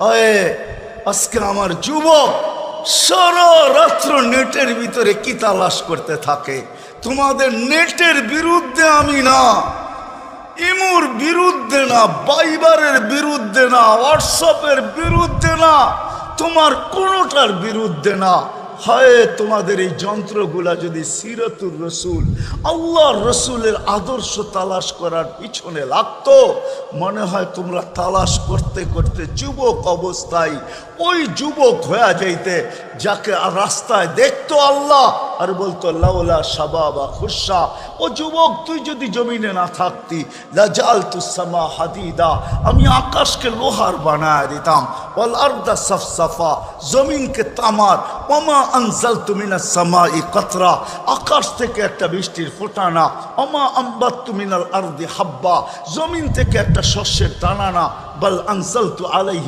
আয়ে আজকে আমার যুবক সারা রাত্র নেটের ভিতরে কি তালাশ করতে থাকে। তোমাদের নেটের বিরুদ্ধে আমি না, ইমুর বিরুদ্ধে না, বাইবারের বিরুদ্ধে না, হোয়াটসঅ্যাপের বিরুদ্ধে না, তোমার কোনোটার বিরুদ্ধে না। হয় তোমাদের এই যন্ত্রগুলা যদি সিরাতুর রসুল, আল্লাহর রসুলের আদর্শ তালাশ করার পিছনে লাগতো, মনে হয় তোমরা তালাশ করতে করতে যুবক অবস্থায় ওই যুবক হয়ে যাইতে যাকে রাস্তায় দেখতো আল্লাহ আর বলতো লাউলা শাবাবা খুশা। ও যুবক, তুই যদি জমিনে না থাকতি লাজালতুস সামা হাদিদা, আমি আকাশকে লোহার বানায় দিতাম, ওয়াল আরদা সাফসাফা, জমিনকে তামার, ওমা আনজালতু মিনাস সামাই কতরা, আকাশ থেকে একটা বৃষ্টির ফোঁটা না, ওমা আম্বাততু মিনাল আরদি হাব্বা, জমিন থেকে একটা শস্যের দানা না, বাল আনজালতু আলাইহি